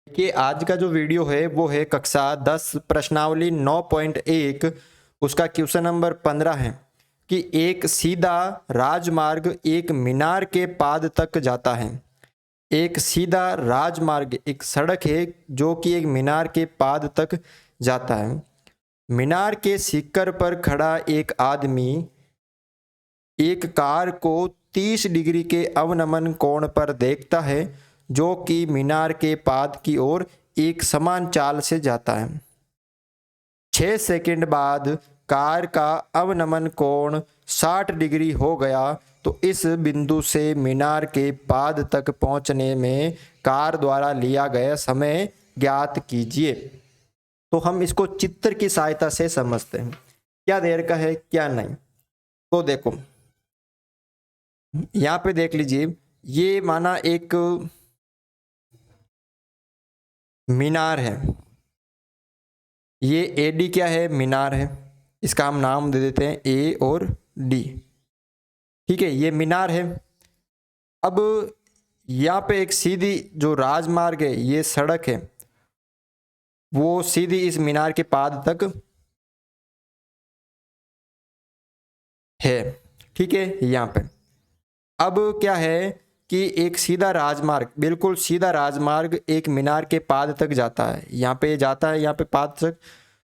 कि आज का जो वीडियो है वो है कक्षा 10 प्रश्नावली 9.1 उसका क्वेश्चन नंबर 15 है कि एक सीधा राजमार्ग एक मीनार के पाद तक जाता है। एक सीधा राजमार्ग एक सड़क है जो कि एक मीनार के पाद तक जाता है। मीनार के शिखर पर खड़ा एक आदमी एक कार को 30 डिग्री के अवनमन कोण पर देखता है जो कि मीनार के पाद की ओर एक समान चाल से जाता है। 6 सेकंड बाद कार का अवनमन कोण 60 डिग्री हो गया तो इस बिंदु से मीनार के पाद तक पहुंचने में कार द्वारा लिया गया समय ज्ञात कीजिए। तो हम इसको चित्र की सहायता से समझते हैं, क्या देर का है क्या नहीं। तो देखो यहाँ पे देख लीजिए, ये माना एक मीनार है, ये एडी क्या है, मीनार है। इसका हम नाम दे देते हैं ए और डी। ठीक है, ये मीनार है। अब यहाँ पे एक सीधी जो राजमार्ग है, ये सड़क है, वो सीधी इस मीनार के पाद तक है। ठीक है, यहाँ पे अब क्या है कि एक सीधा राजमार्ग, बिल्कुल सीधा राजमार्ग एक मीनार के पाद तक जाता है। यहाँ पे जाता है, यहाँ पे पाद तक।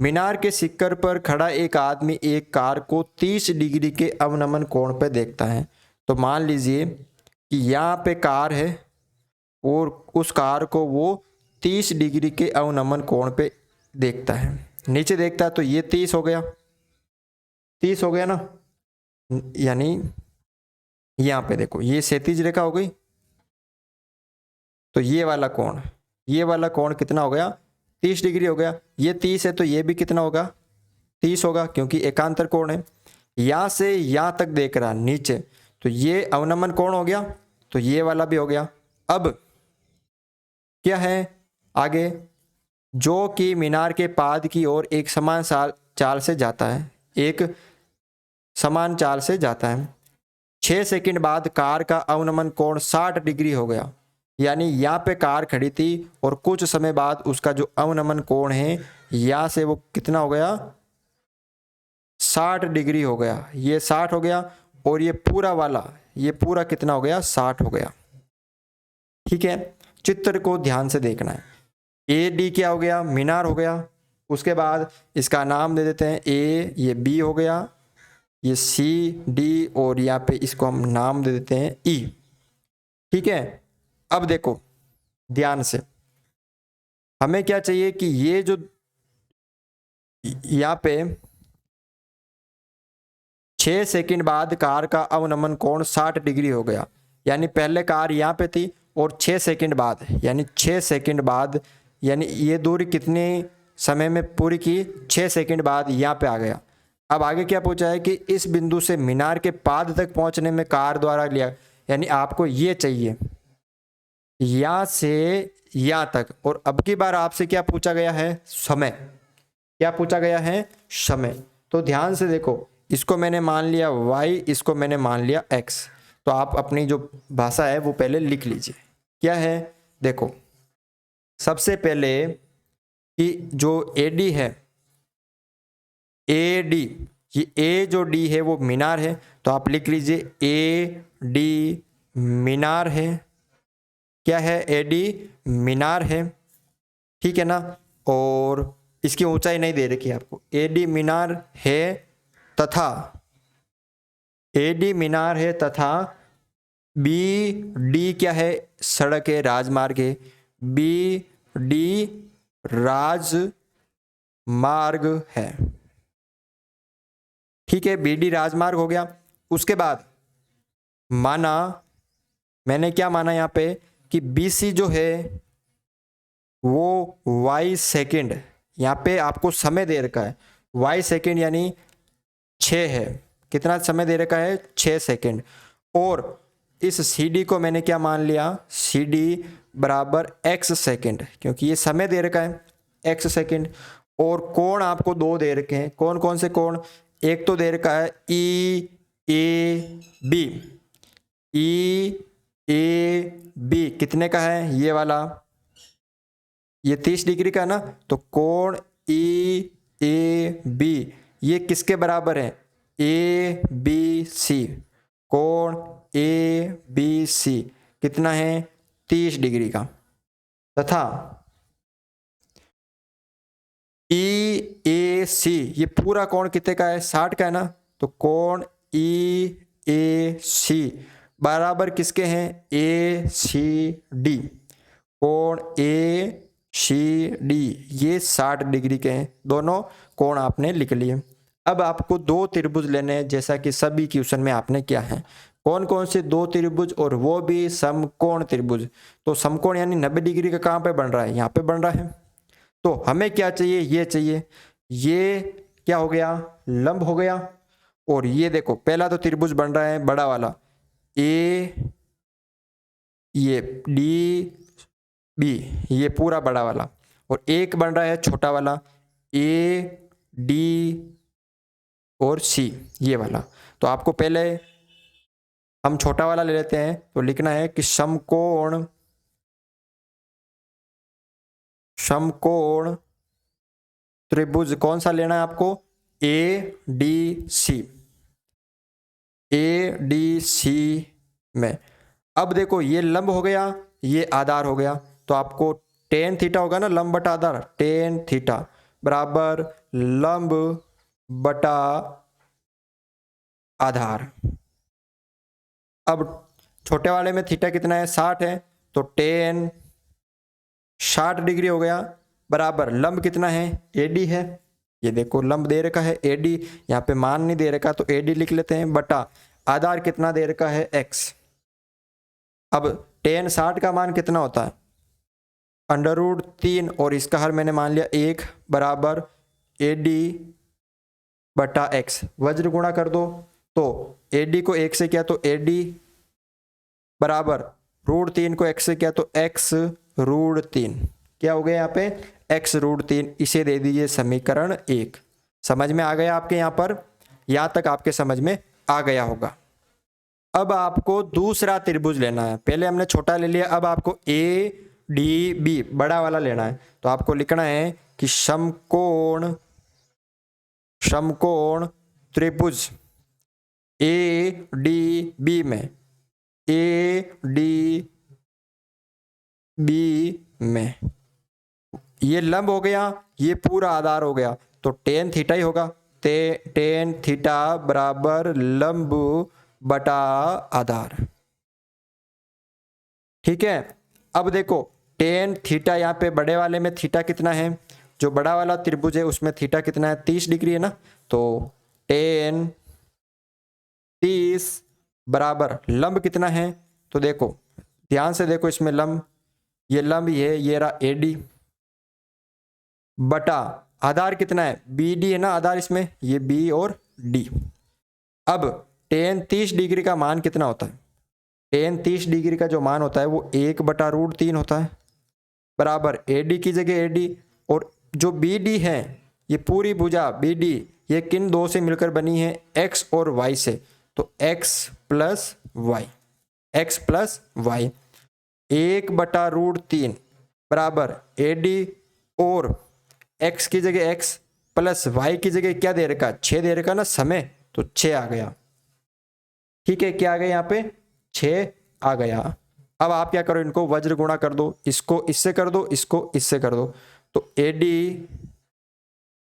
मीनार के शिखर पर खड़ा एक आदमी एक कार को 30 डिग्री के अवनमन कोण पे देखता है। तो मान लीजिए कि यहाँ पे कार है और उस कार को वो 30 डिग्री के अवनमन कोण पे देखता है। नीचे देखता है तो ये 30 हो गया, 30 हो गया ना। यानी यहाँ पे देखो ये क्षैतिज रेखा हो गई, तो ये वाला कोण, ये वाला कोण कितना हो गया, 30 डिग्री हो गया। ये 30 है तो ये भी कितना होगा, 30 होगा, क्योंकि एकांतर कोण है। यहाँ से यहाँ तक देख रहा नीचे, तो ये अवनमन कोण हो गया, तो ये वाला भी हो गया। अब क्या है आगे, जो कि मीनार के पाद की ओर एक समान चाल से जाता है, एक समान चाल से जाता है। 6 सेकंड बाद कार का अवनमन कोण 60 डिग्री हो गया। यानी यहाँ पे कार खड़ी थी और कुछ समय बाद उसका जो अवनमन कोण है यहाँ से वो कितना हो गया, 60 डिग्री हो गया। ये 60 हो गया और ये पूरा वाला, ये पूरा कितना हो गया, 60 हो गया। ठीक है, चित्र को ध्यान से देखना है। ए डी क्या हो गया, मीनार हो गया। उसके बाद इसका नाम दे देते हैं ए, ये बी हो गया, ये सी डी, और यहाँ पे इसको हम नाम दे देते हैं ई। ठीक है, अब देखो ध्यान से, हमें क्या चाहिए कि ये जो यहाँ पे 6 सेकंड बाद कार का अवनमन कोण 60 डिग्री हो गया। यानी पहले कार यहाँ पे थी और 6 सेकंड बाद, यानी 6 सेकंड बाद, यानी ये दूरी कितने समय में पूरी की, 6 सेकंड बाद यहाँ पे आ गया। अब आगे क्या पूछा है कि इस बिंदु से मीनार के पाद तक पहुंचने में कार द्वारा लिया, यानी आपको ये चाहिए यहाँ से यहाँ तक। और अब की बार आपसे क्या पूछा गया है, समय। क्या पूछा गया है, समय। तो ध्यान से देखो, इसको मैंने मान लिया y, इसको मैंने मान लिया x। तो आप अपनी जो भाषा है वो पहले लिख लीजिए। क्या है, देखो सबसे पहले कि जो AD है, AD, ये A जो D है वो मीनार है, तो आप लिख लीजिए AD मीनार है। क्या है, AD मीनार है। ठीक है ना। और इसकी ऊंचाई नहीं दे रखी आपको, AD मीनार है तथा AD मीनार है तथा BD क्या है, सड़क है, राजमार्ग है। BD राजमार्ग है। ठीक है, BD राजमार्ग हो गया। उसके बाद माना, मैंने क्या माना यहाँ पे कि BC जो है वो y सेकेंड, यहाँ पे आपको समय दे रखा है y सेकेंड, यानी 6 है। कितना समय दे रखा है, 6 सेकेंड। और इस CD को मैंने क्या मान लिया, CD बराबर x सेकेंड, क्योंकि ये समय दे रखा है x सेकेंड। और कोण आपको दो दे रखे हैं, कौन कौन से कोण, एक तो दे रखा है EAB, EAB कितने का है, ये वाला ये 30 डिग्री का ना, तो कोण ई ए बी ये किसके बराबर है? A B C. कोण ए बी सी कितना है? 30 डिग्री का। तथा ई ए सी ये पूरा कोण कितने का है? 60 का है ना, तो कोण ई ए सी बराबर किसके हैं? ए सी डी। कोण ए सी डी ये 60 डिग्री के हैं। दोनों कोण आपने लिख लिए। अब आपको दो त्रिभुज लेने हैं, जैसा कि सभी क्वेश्चन में आपने किया है। कौन कौन से दो त्रिभुज, और वो भी समकोण त्रिभुज। तो समकोण यानी 90 डिग्री का कहाँ पे बन रहा है? यहाँ पे बन रहा है। तो हमें क्या चाहिए? ये चाहिए। ये क्या हो गया? लंब हो गया। और ये देखो पहला तो त्रिभुज बन रहा है बड़ा वाला ए, ये डी बी ये पूरा बड़ा वाला, और एक बन रहा है छोटा वाला ए डी और सी ये वाला। तो आपको पहले हम छोटा वाला ले लेते हैं। तो लिखना है कि समकोण त्रिभुज कौन सा लेना है आपको? A D C. A D C में अब देखो ये लंब हो गया, ये आधार हो गया। तो आपको टेन थीटा होगा ना, लंब बटा आधार। टेन थीटा बराबर लंब बटा आधार। अब छोटे वाले में थीटा कितना है? 60 है। तो टेन 60 डिग्री हो गया बराबर लंब कितना है? एडी है। ये देखो लंब दे रखा है एडी, यहाँ पे मान नहीं दे रखा तो एडी लिख लेते हैं, बटा आधार कितना दे रखा है? एक्स। अब टेन 60 का मान कितना होता है? √3, और इसका हर मैंने मान लिया 1 बराबर एडी बटा एक्स। वज्र गुणा कर दो, तो एडी को 1 से किया तो एडी बराबर √3 को x से किया तो x √3। क्या हो गया यहाँ पे? x √3। इसे दे दीजिए समीकरण 1। समझ में आ गया आपके? यहाँ पर यहाँ तक आपके समझ में आ गया होगा। अब आपको दूसरा त्रिभुज लेना है। पहले हमने छोटा ले लिया, अब आपको ए डी बी बड़ा वाला लेना है। तो आपको लिखना है कि समकोण त्रिभुज ए डी बी में ये लंब हो गया, ये पूरा आधार हो गया। तो टेन थीटा ही होगा। टेन थीटा बराबर लंब बटा आधार। ठीक है। अब देखो टेन थीटा यहाँ पे बड़े वाले में थीटा कितना है? जो बड़ा वाला त्रिभुज है उसमें थीटा कितना है? 30 डिग्री है ना। तो टेन 30 बराबर लंब कितना है? तो देखो ध्यान से देखो, इसमें लंब, ये लंब ये रहा एडी बटा आधार कितना है? बी डी है ना आधार इसमें, ये बी और डी। अब टेन 30 डिग्री का मान कितना होता है? टेन 30 डिग्री का जो मान होता है वो 1 बटा √3 होता है बराबर एडी की जगह एडी, और जो बी डी है ये पूरी भुजा बी डी ये किन दो से मिलकर बनी है? x और y से। तो x प्लस वाई, 1 बटा √3 बराबर एडी, और x की जगह x प्लस y की जगह क्या दे रखा? 6 दे रखा ना समय, तो 6 आ गया। ठीक है, क्या आ गया यहाँ पे? 6 आ गया। अब आप क्या करो, इनको वज्र गुणा कर दो, इसको इससे कर दो, इसको इससे कर दो। तो एडी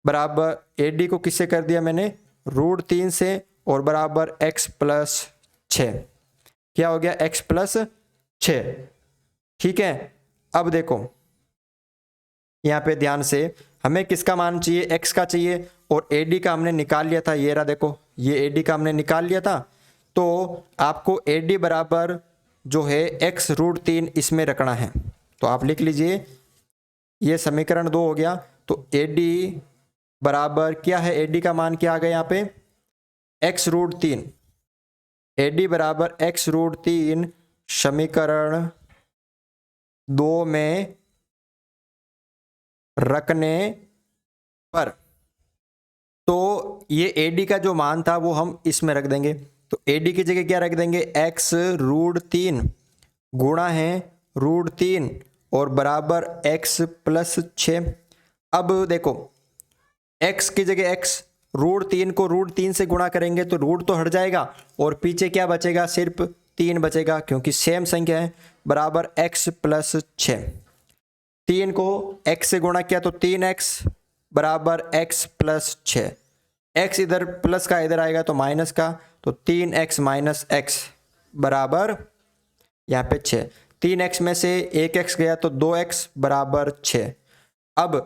बराबर, एडी को किससे कर दिया मैंने? √3 से, और बराबर x प्लस 6। क्या हो गया? x plus 6। ठीक है। अब देखो यहाँ पे ध्यान से, हमें किसका मान चाहिए? x का चाहिए, और एडी का हमने निकाल लिया था। ये रहा देखो, ये एडी का हमने निकाल लिया था। तो आपको एडी बराबर जो है x √3 इसमें रखना है। तो आप लिख लीजिए, ये समीकरण 2 हो गया। तो एडी बराबर क्या है? एडी का मान क्या आ गया यहाँ पे? x √3। एडी बराबर x √3 समीकरण 2 में रखने पर, तो ये एडी का जो मान था वो हम इसमें रख देंगे। तो एडी की जगह क्या रख देंगे? x √3 गुणा है √3 और बराबर x प्लस 6। अब देखो x की जगह x, √3 को √3 से गुणा करेंगे तो रूट तो हट जाएगा और पीछे क्या बचेगा, सिर्फ 3 बचेगा क्योंकि सेम संख्या है, बराबर x प्लस 6। 3 को x से गुणा किया तो 3x बराबर x प्लस 6। x इधर प्लस का इधर आएगा तो माइनस का, तो 3x माइनस x बराबर यहाँ पे 6। 3x में से 1x गया तो 2x बराबर 6। अब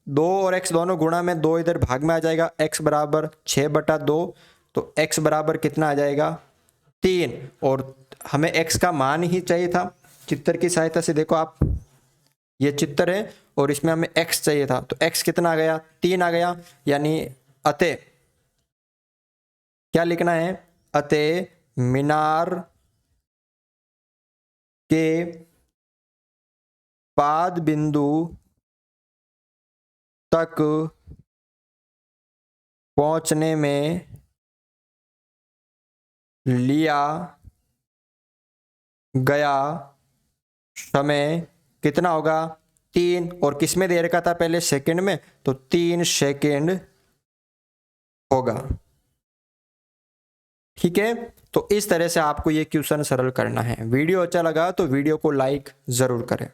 2 और x दोनों गुणा में 2 इधर भाग में आ जाएगा, x बराबर 6/2, तो x बराबर कितना आ जाएगा 3। और हमें x का मान ही चाहिए था। चित्र की सहायता से देखो आप, ये चित्र है और इसमें हमें x चाहिए था, तो x कितना आ गया 3 आ गया। यानी अतः क्या लिखना है, अतः मीनार के पाद बिंदु तक पहुंचने में लिया गया समय कितना होगा 3, और किस में दे रखा था पहले सेकंड में, तो 3 सेकंड होगा। ठीक है, तो इस तरह से आपको ये क्वेश्चन सरल करना है। वीडियो अच्छा लगा तो वीडियो को लाइक जरूर करें।